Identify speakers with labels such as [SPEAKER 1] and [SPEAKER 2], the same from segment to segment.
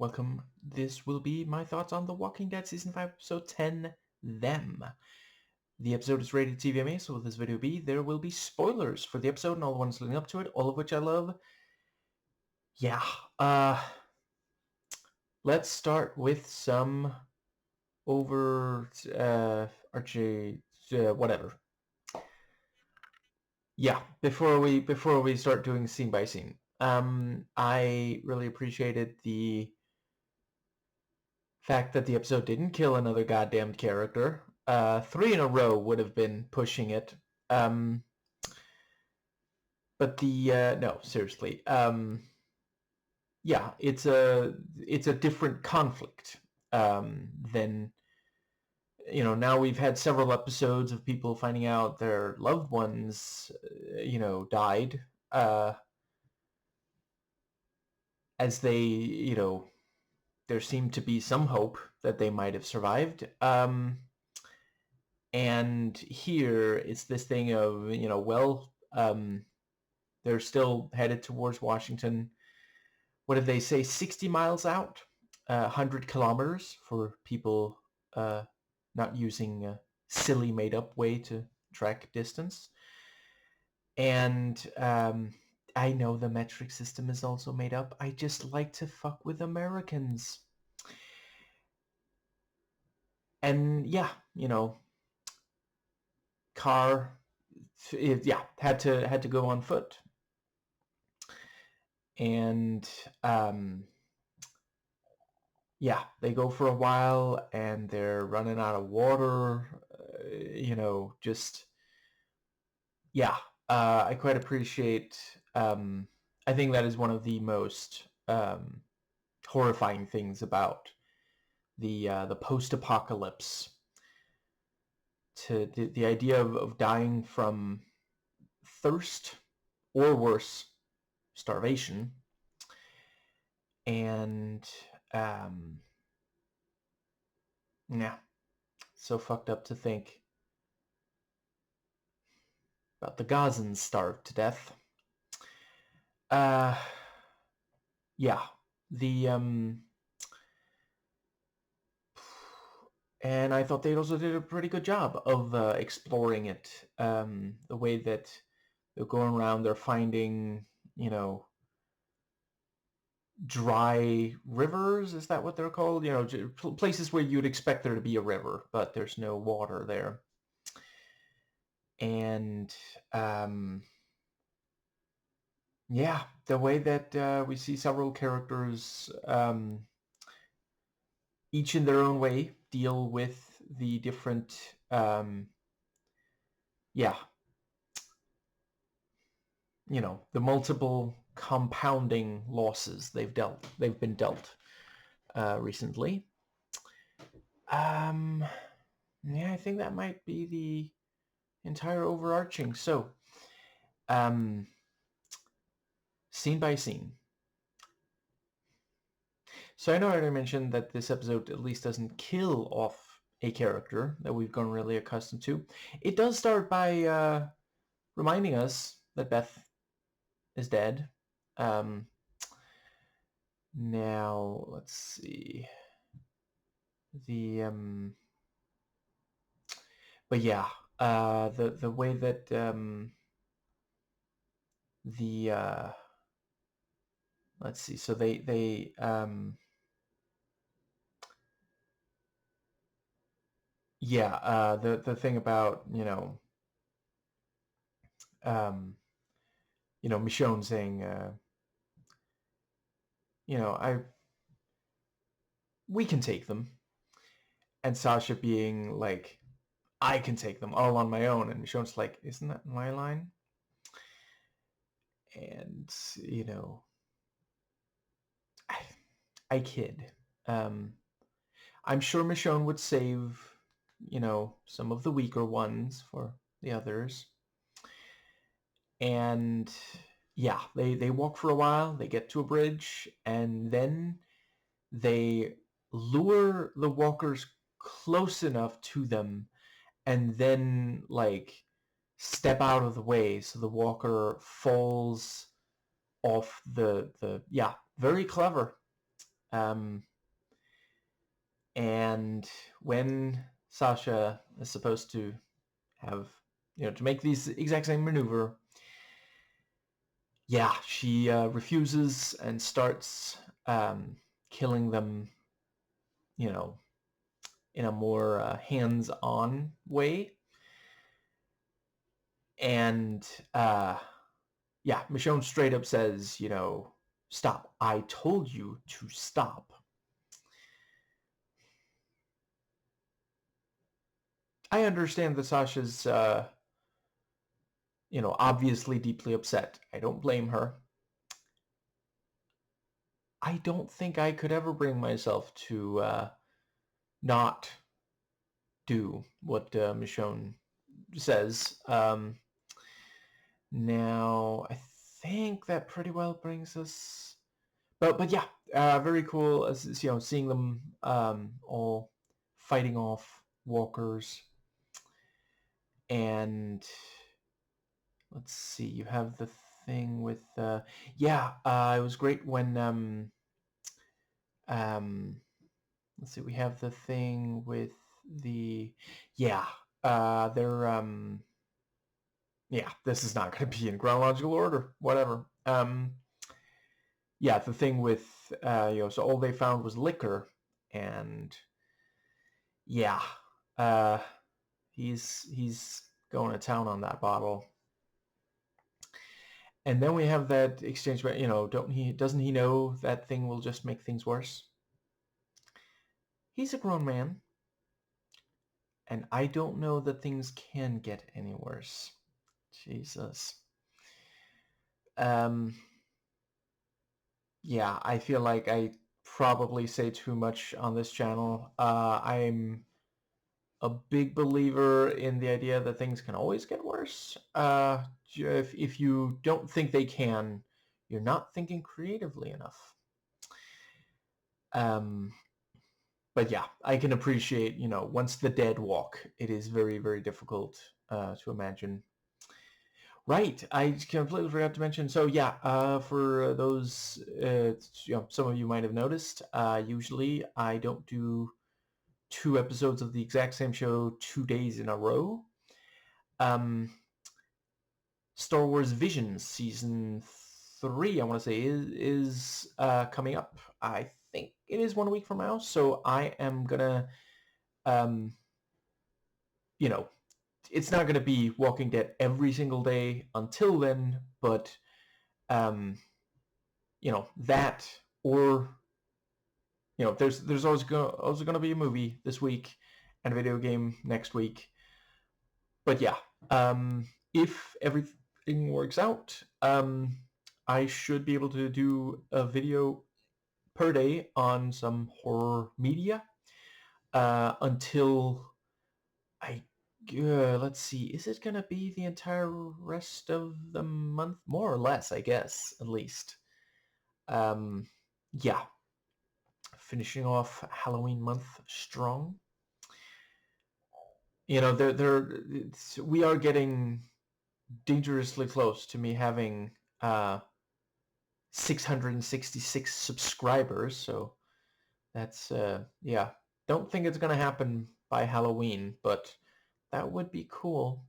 [SPEAKER 1] welcome. This will be my thoughts on The Walking Dead Season 5, Episode 10, Them. The episode is rated TVMA, so with this video there will be spoilers for the episode and all the ones leading up to it, all of which I love. Yeah, let's start with some whatever. Yeah, before we start doing scene by scene, I really appreciated the fact that the episode didn't kill another goddamn character. 3 in a row would have been pushing it. But no, seriously. Yeah, it's a different conflict than, now we've had several episodes of people finding out their loved ones, died, as they, there seemed to be some hope that they might have survived. And here it's this thing of, they're still headed towards Washington. What did they say? 60 miles out? 100 kilometers for people not using a silly made-up way to track distance. And I know the metric system is also made up. I just like to fuck with Americans. And yeah, car, had to go on foot. And yeah, they go for a while and they're running out of water. I quite appreciate. I think that is one of the most horrifying things about the post-apocalypse. To the idea of dying from thirst or worse, starvation. And yeah, so fucked up to think about the Gazans starved to death. Yeah, the and I thought they also did a pretty good job of exploring it. The way that they're going around, they're finding, dry rivers. Is that what they're called? Places where you'd expect there to be a river, but there's no water there. And yeah, the way that we see several characters, each in their own way, deal with the different, the multiple compounding losses they've been dealt recently. Yeah, I think that might be the entire overarching. So, scene by scene. So I know I already mentioned that this episode at least doesn't kill off a character that we've grown really accustomed to. It does start by reminding us that Beth is dead. Now, let's see. But yeah, the way that let's see. So they the thing about Michonne saying we can take them, and Sasha being like, I can take them all on my own, and Michonne's like, isn't that my line? And I kid. I'm sure Michonne would save some of the weaker ones for the others. And yeah, they walk for a while, they get to a bridge, and then they lure the walkers close enough to them and then step out of the way so the walker falls off the very clever. And when Sasha is supposed to have, to make these exact same maneuver, yeah, she refuses and starts killing them, in a more hands-on way. And yeah, Michonne straight up says, stop. I told you to stop. I understand that Sasha's, obviously deeply upset. I don't blame her. I don't think I could ever bring myself to not do what Michonne says. Now, I think that pretty well brings us... But yeah, very cool. As seeing them all fighting off walkers, and let's see. You have the thing with yeah. It was great when let's see. We have the thing with the yeah. They're yeah. This is not going to be in chronological order. Whatever. Yeah, the thing with so all they found was liquor, and yeah, uh, he's going to town on that bottle. And then we have that exchange where, doesn't he know that thing will just make things worse? He's a grown man, and I don't know that things can get any worse. Jesus. Yeah, I feel like I probably say too much on this channel. I'm a big believer in the idea that things can always get worse. If you don't think they can, you're not thinking creatively enough. But yeah, I can appreciate, once the dead walk, it is very, very difficult to imagine. Right, I completely forgot to mention. So yeah, for those, some of you might have noticed, usually I don't do 2 episodes of the exact same show 2 days in a row. Star Wars Visions Season 3, I want to say, is coming up. I think it is 1 week from now, so I am gonna, it's not gonna be Walking Dead every single day until then, but, that, or, there's always gonna be a movie this week and a video game next week. But yeah, if everything works out, I should be able to do a video per day on some horror media until let's see, is it gonna be the entire rest of the month? More or less, I guess, at least. Yeah, finishing off Halloween month strong. We are getting dangerously close to me having 666 subscribers, so that's yeah, don't think it's gonna happen by Halloween, but that would be cool.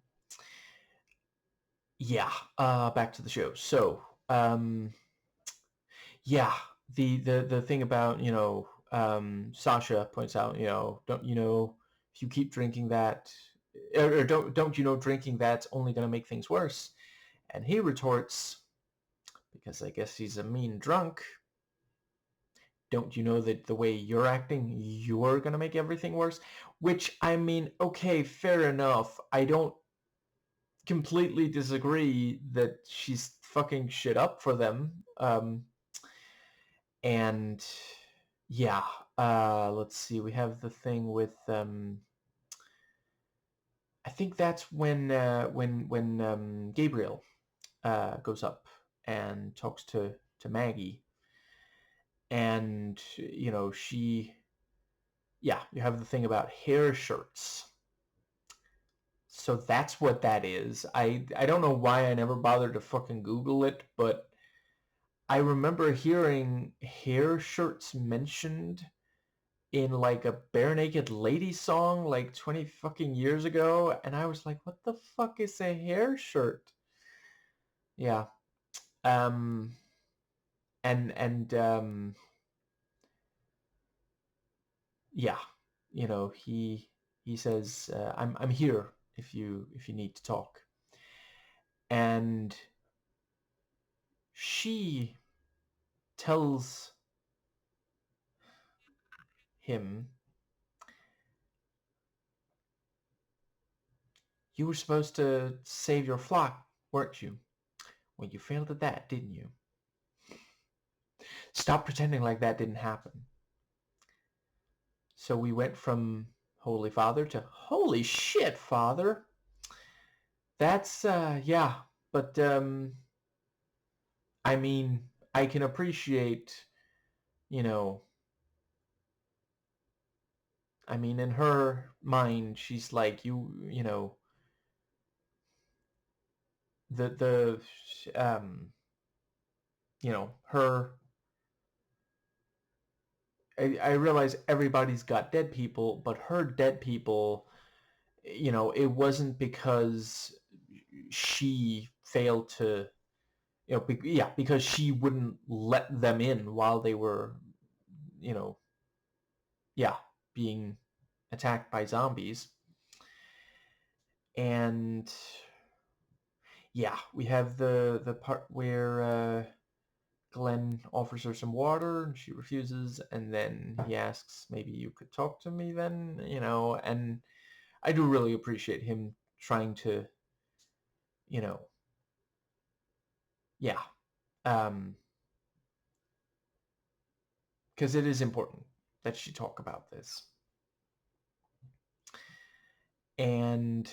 [SPEAKER 1] Yeah, back to the show. So yeah, the thing about, Sasha points out, don't if you keep drinking that, or don't drinking that's only gonna make things worse. And he retorts, because I guess he's a mean drunk, don't you know that the way you're acting, you're going to make everything worse? Which, I mean, okay, fair enough. I don't completely disagree that she's fucking shit up for them. And yeah, let's see. We have the thing with, I think that's when Gabriel goes up and talks to Maggie. And, yeah, you have the thing about hair shirts. So that's what that is. I don't know why I never bothered to fucking Google it, but I remember hearing hair shirts mentioned in like a Bare Naked Lady song like 20 fucking years ago, and I was like, what the fuck is a hair shirt? Yeah. Um and yeah, he says, I'm here if you need to talk. And she tells him, you were supposed to save your flock, weren't you? Well, you failed at that, didn't you? Stop pretending like that didn't happen. So we went from Holy Father to holy shit, Father. That's yeah, but I mean, I can appreciate, you know, I mean, in her mind, she's like, you know, the you know, her. I realize everybody's got dead people, but her dead people, you know, it wasn't because she failed to, you know, yeah, because she wouldn't let them in while they were, you know, yeah, being attacked by zombies. And yeah, we have the part where Glenn offers her some water and she refuses, and then he asks, maybe you could talk to me then, you know, and I do really appreciate him trying to, you know, yeah, because it is important that she talk about this. And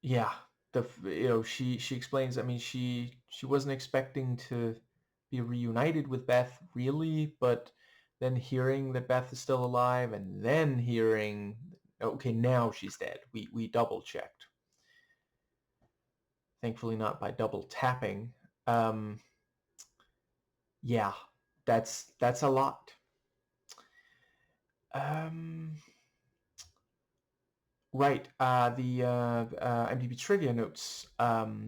[SPEAKER 1] yeah, she explains, I mean, she wasn't expecting to be reunited with Beth really, but then hearing that Beth is still alive and then hearing, okay, now she's dead. We double checked. Thankfully not by double tapping. Um yeah, that's a lot. Um Right. IMDb trivia notes.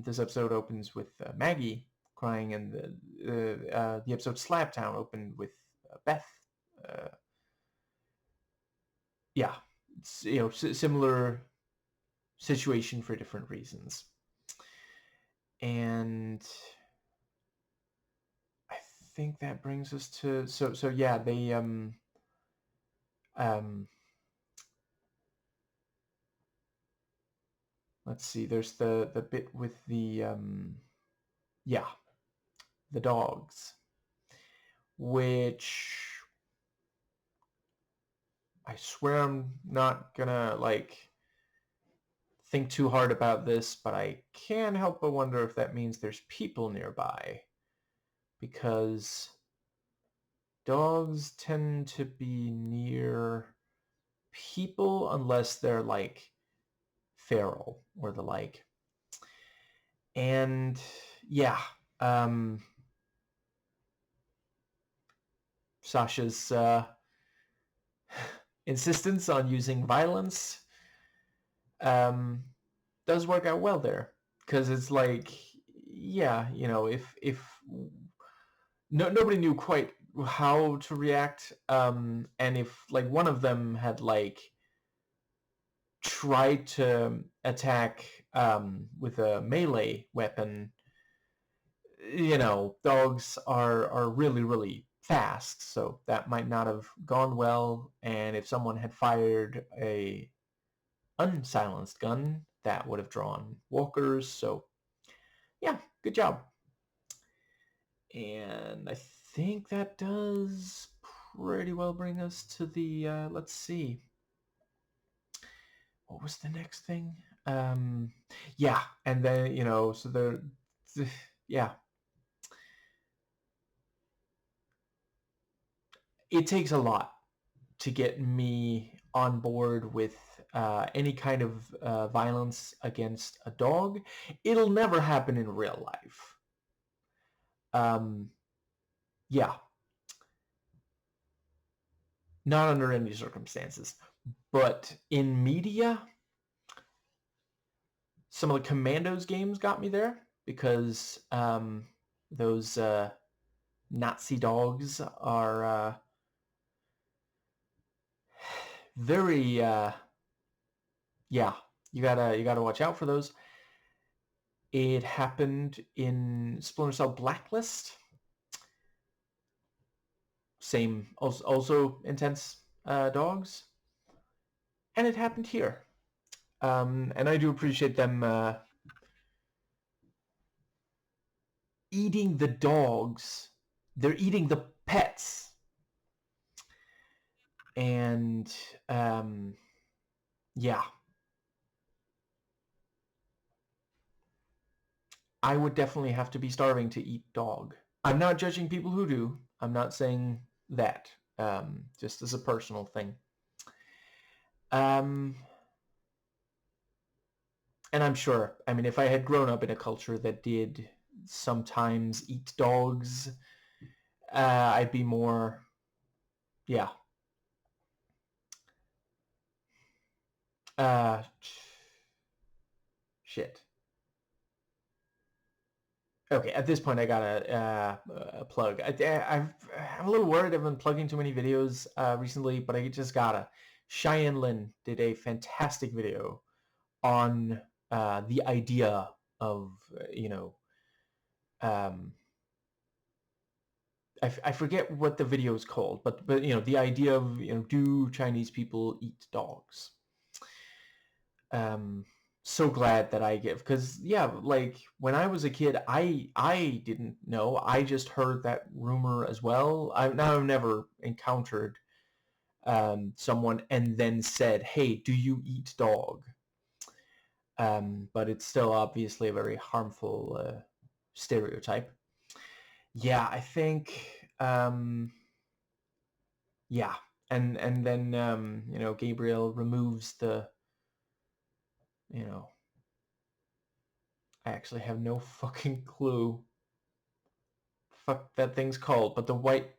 [SPEAKER 1] This episode opens with Maggie crying, and the episode Slabtown opened with Beth. Uh, yeah, it's, you know, similar situation for different reasons. And I think that brings us to so yeah, they um let's see. There's the bit with the yeah, the dogs, which I swear I'm not gonna like think too hard about this, but I can't help but wonder if that means there's people nearby, because dogs tend to be near people unless they're like feral or the like. And yeah, um, Sasha's insistence on using violence um, does work out well there, because it's like, yeah, you know, if nobody knew quite how to react, and if like one of them had like tried to attack with a melee weapon, you know, dogs are really really fast, so that might not have gone well. And if someone had fired a unsilenced gun, that would have drawn walkers. So yeah, good job. And I think that does pretty well bring us to the, let's see, what was the next thing? Yeah, and then, you know, so yeah, it takes a lot to get me on board with any kind of violence against a dog. It'll never happen in real life. Yeah, not under any circumstances. But in media, some of the Commandos games got me there because those Nazi dogs are very yeah. You gotta watch out for those. It happened in Splinter Cell Blacklist. Same, also intense dogs, and it happened here. And I do appreciate them eating the dogs. They're eating the pets, and yeah, I would definitely have to be starving to eat dog. I'm not judging people who do. I'm not saying that. Just as a personal thing. Um, and I'm sure, I mean, if I had grown up in a culture that did sometimes eat dogs, I'd be more, yeah. Uh, shit. Okay, at this point, I gotta plug. I'm a little worried. I've been plugging too many videos recently, but I just gotta. Cheyenne Lin did a fantastic video on the idea of, um, I forget what the video is called, but the idea of, do Chinese people eat dogs? Um, so glad that I give, because yeah, like when I was a kid, I didn't know. I just heard that rumor as well. I've never encountered someone and then said, "Hey, do you eat dog?" But it's still obviously a very harmful stereotype. Yeah, I think. Yeah, and then Gabriel removes the. You know, I actually have no fucking clue. Fuck that thing's called, but the white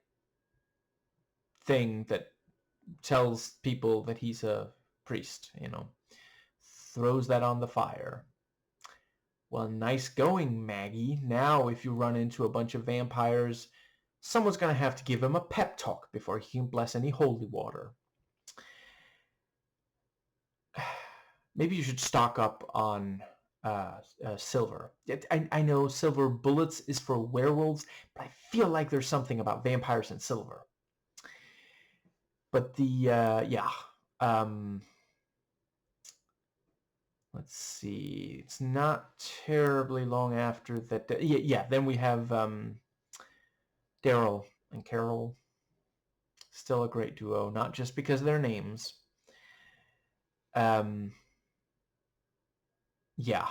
[SPEAKER 1] thing that tells people that he's a priest. Throws that on the fire. Well, nice going, Maggie. Now, if you run into a bunch of vampires, someone's going to have to give him a pep talk before he can bless any holy water. Maybe you should stock up on silver. I know silver bullets is for werewolves, but I feel like there's something about vampires and silver. But yeah. Let's see. It's not terribly long after that. Yeah. Then we have Daryl and Carol. Still a great duo, not just because of their names. Yeah.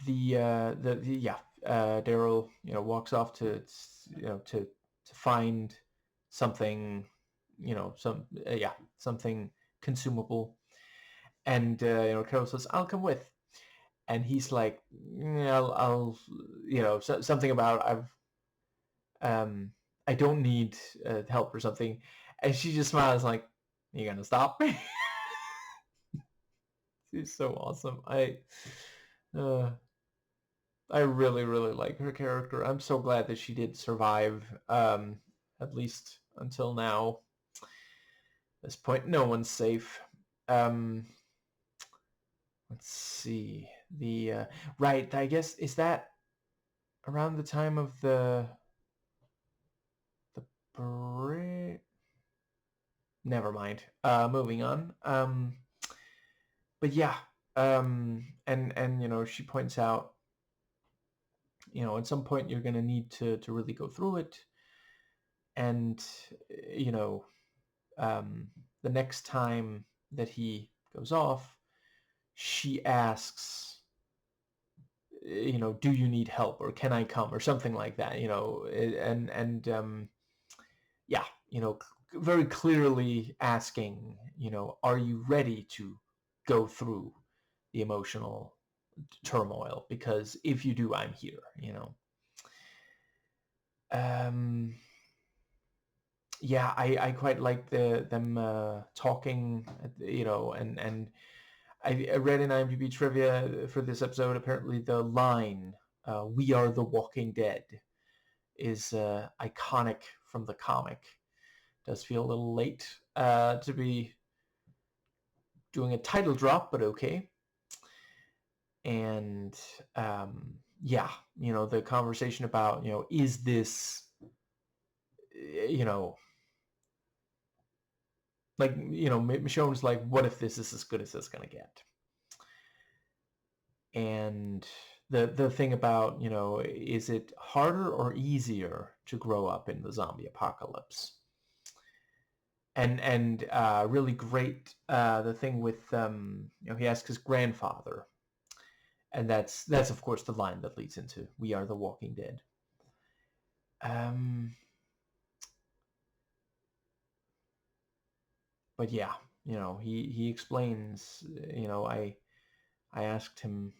[SPEAKER 1] Yeah. Daryl, walks off to find something, something consumable, and Carol says, "I'll come with." And he's like, "Yeah, I'll something about I don't need help or something," and she just smiles like, "You gonna stop me?" She's so awesome. Uh, I really really like her character. I'm so glad that she did survive, at least until now. At this point, no one's safe. Um, let's see the right. I guess is that around the time of the break. Never mind. Moving on. But yeah. And she points out, at some point you're gonna need to really go through it, and the next time that he goes off, she asks, do you need help or can I come or something like that, and yeah, very clearly asking, are you ready to go through the emotional turmoil, because if you do, I'm here, yeah, I quite like them talking, and I read in IMDb trivia for this episode, apparently the line, "We are the Walking Dead," is iconic from the comic. Does feel a little late to be doing a title drop, but okay. And yeah, the conversation about, is this, like, Michonne's like, what if this is as good as it's gonna get? And the thing about, is it harder or easier to grow up in the zombie apocalypse? And really great, the thing with, he asked his grandfather, and that's of course the line that leads into "We are the Walking Dead." But yeah, he explains, I asked him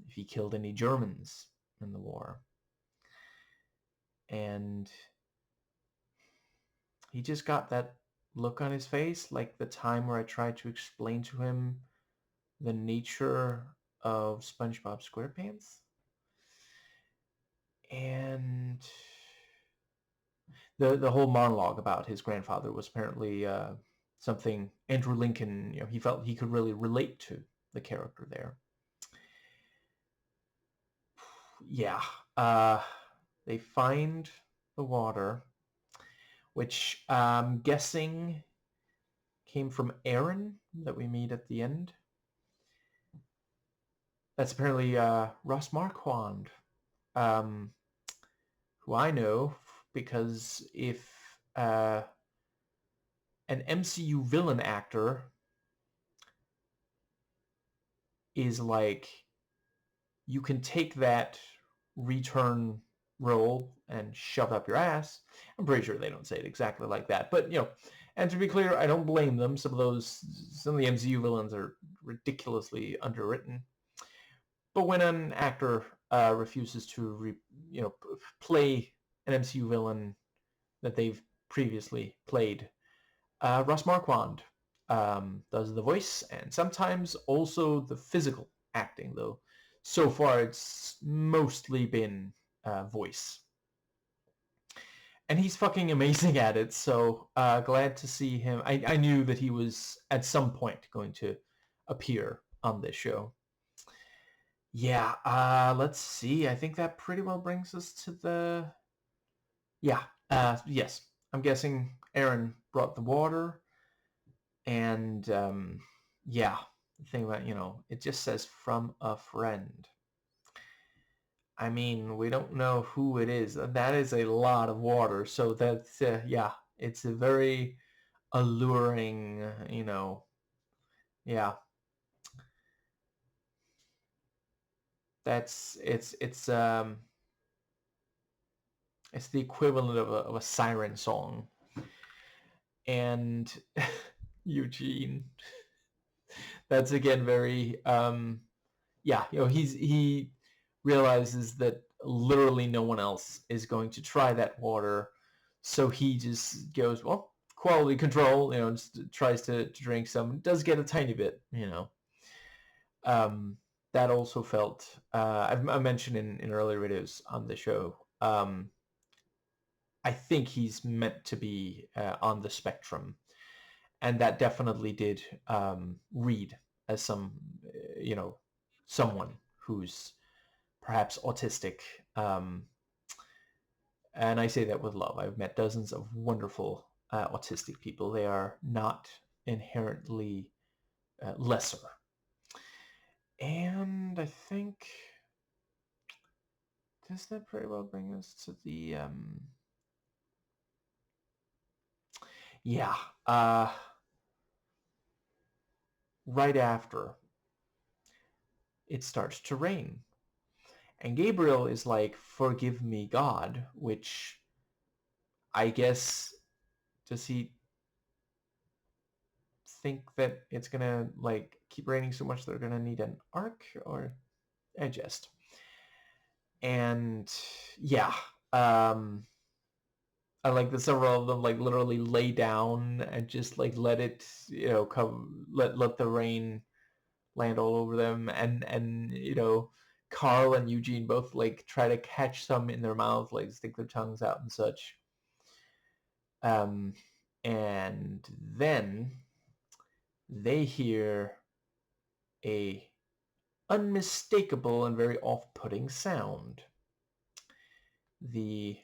[SPEAKER 1] if he killed any Germans in the war, and he just got that look on his face, like the time where I tried to explain to him the nature of SpongeBob SquarePants. And the whole monologue about his grandfather was apparently something Andrew Lincoln, he felt he could really relate to the character there. Yeah, they find the water, which I'm guessing came from Aaron that we meet at the end. That's apparently Ross Marquand, who I know because if an MCU villain actor is like, you can take that return role and shove it up your ass. I'm pretty sure they don't say it exactly like that, but and to be clear, I don't blame them. Some of the MCU villains are ridiculously underwritten. But when an actor refuses to play an MCU villain that they've previously played, Ross Marquand does the voice and sometimes also the physical acting, though so far it's mostly been voice. And he's fucking amazing at it, so glad to see him. I knew that he was at some point going to appear on this show. Yeah, let's see. I think that pretty well brings us to the... Yeah, yes. I'm guessing Aaron brought the water. And, yeah, the thing about, it just says "from a friend." I mean, we don't know who it is. That is a lot of water. So that's, yeah, it's a very alluring, yeah. It's the equivalent of a siren song. And Eugene, that's again very, yeah, he realizes that literally no one else is going to try that water, so he just goes, well, quality control, just tries to drink some, does get a tiny bit, that also felt, I mentioned in earlier videos on the show, I think he's meant to be on the spectrum, and that definitely did read as someone who's perhaps autistic. And I say that with love. I've met dozens of wonderful autistic people. They are not inherently lesser. And I think, does that pretty well bring us to the... Yeah. Right after, it starts to rain. And Gabriel is like, "Forgive me, God," which I guess, does he think that it's gonna like keep raining so much they're gonna need an ark, or I just. And yeah, I like that several of them like literally lay down and just like let it, come, let the rain land all over them, and Carl and Eugene both like try to catch some in their mouth, like stick their tongues out and such. And then they hear a unmistakable and very off-putting sound. The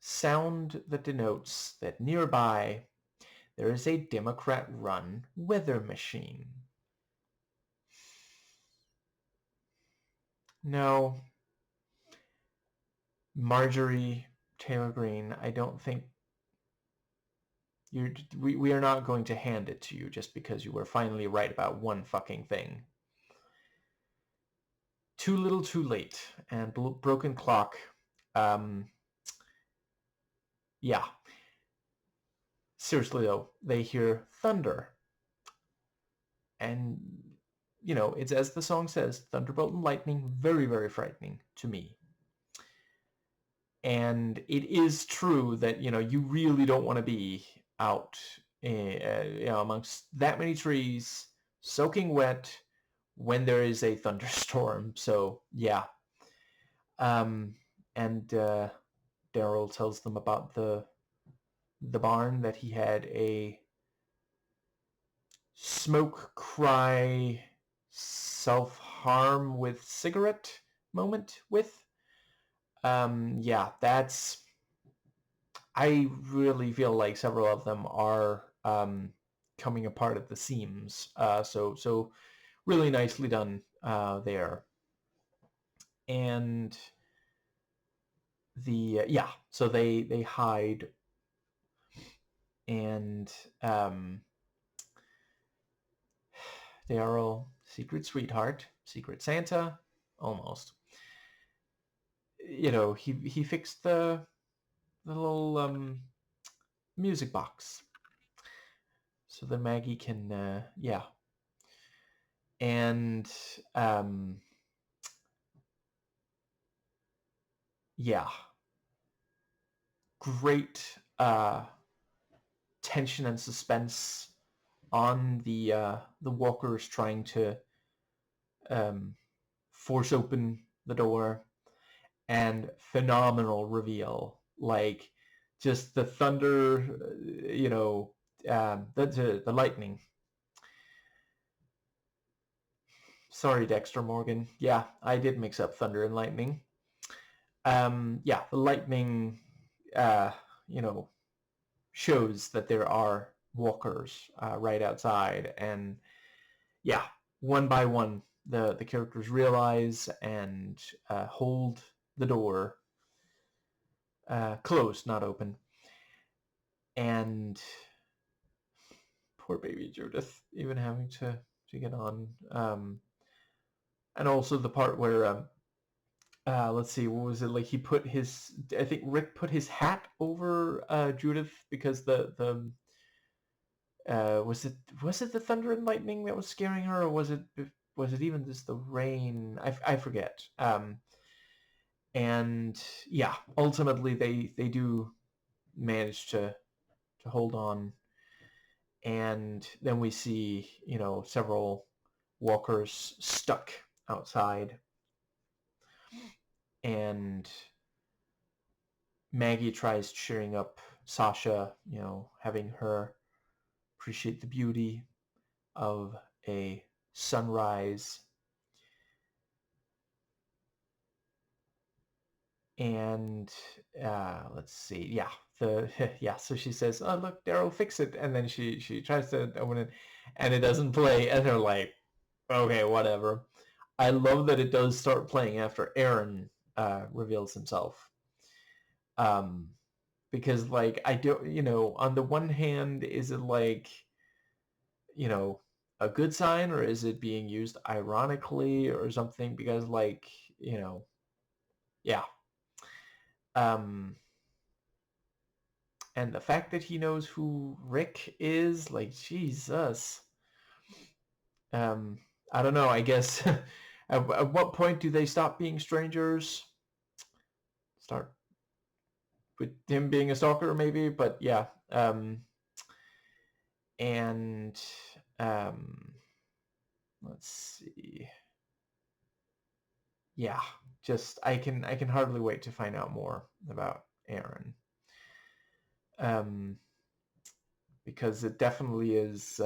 [SPEAKER 1] sound that denotes that nearby there is a Democrat-run weather machine. No, Marjorie Taylor Greene, I don't think we are not going to hand it to you just because you were finally right about one fucking thing. Too little, too late, and broken clock. Yeah. Seriously though, they hear thunder, and it's as the song says, thunderbolt and lightning, very, very frightening to me. And it is true that you really don't want to be out amongst that many trees, soaking wet, when there is a thunderstorm. So yeah. And Daryl tells them about the barn, that he had a smoke cry self-harm with cigarette moment with. Yeah, that's, I really feel like several of them are coming apart at the seams. So really nicely done there. And the so they hide, and they are all secret sweetheart, secret Santa, almost. He fixed the little music box so that Maggie can and yeah, great tension and suspense on the walkers trying to force open the door, and phenomenal reveal, like just the thunder, the lightning. Sorry, Dexter Morgan. Yeah, I did mix up thunder and lightning. Yeah, the lightning, shows that there are walkers right outside, and yeah, one by one, the characters realize and hold the door closed, not open. And poor baby Judith, even having to get on. And also the part where let's see, what was it, like he put his, I think Rick put his hat over Judith because the was it the thunder and lightning that was scaring her, or was it even just the rain? I forget. And yeah, ultimately they do manage to hold on, and then we see several walkers stuck outside, and Maggie tries cheering up Sasha, having her appreciate the beauty of a sunrise. And let's see, yeah, so she says, "Oh look, Daryl, fix it," and then she tries to open it, and it doesn't play, and they're like, okay, whatever. I love that it does start playing after Aaron reveals himself, because like I don't, on the one hand, is it like a good sign, or is it being used ironically or something? Because like yeah. Um, And the fact that he knows who Rick is, like, Jesus. I don't know, I guess. At what point do they stop being strangers? Start with him being a stalker, maybe? But yeah. And let's see. Yeah, just I can hardly wait to find out more about Aaron. Because it definitely is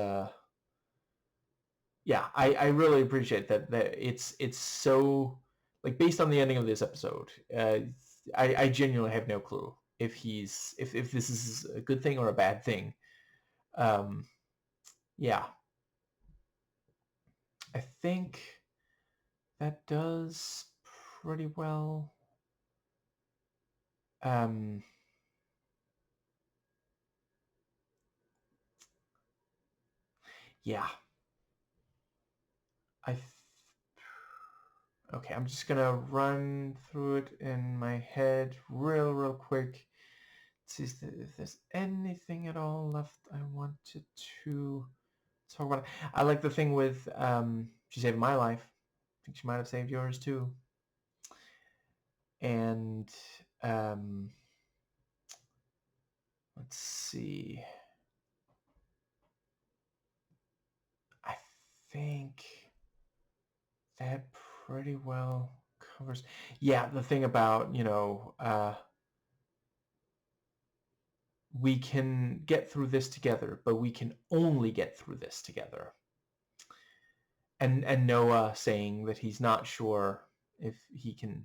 [SPEAKER 1] yeah, I really appreciate that it's so, like, based on the ending of this episode, I genuinely have no clue if he's if this is a good thing or a bad thing. Yeah, I think that does pretty well. Yeah, I okay, I'm just gonna run through it in my head real quick. See if there's anything at all left I wanted to talk about. I like the thing with she saved my life. I think she might have saved yours too. And let's see. I think that pretty well covers. Yeah, the thing about, we can get through this together, but we can only get through this together. And Noah saying that he's not sure if he can,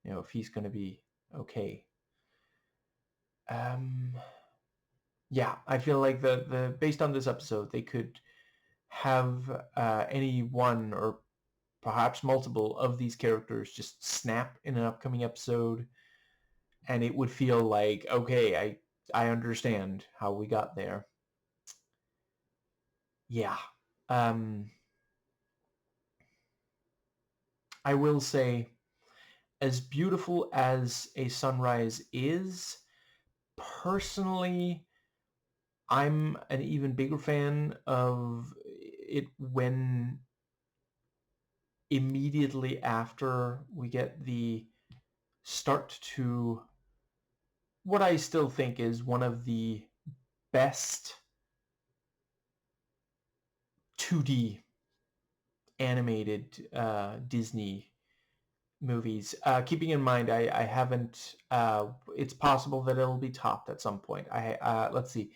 [SPEAKER 1] if he's going to be okay. Yeah, I feel like the based on this episode, they could have any one or perhaps multiple of these characters just snap in an upcoming episode, and it would feel like, okay, I understand how we got there. Yeah. I will say, as beautiful as a sunrise is, personally, I'm an even bigger fan of it when immediately after we get the start to what I still think is one of the best 2D animated Disney movies. Keeping in mind, I haven't. It's possible that it'll be topped at some point. Let's see.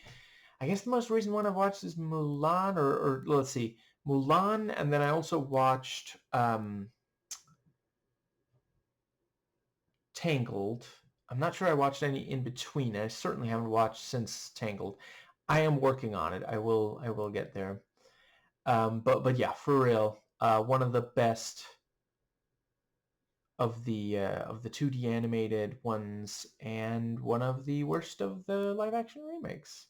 [SPEAKER 1] I guess the most recent one I've watched is Mulan, or let's see, Mulan, and then I also watched Tangled. I'm not sure I watched any in between. I certainly haven't watched since Tangled. I am working on it. I will get there. But yeah, for real, one of the best of the 2D animated ones, and one of the worst of the live action remakes.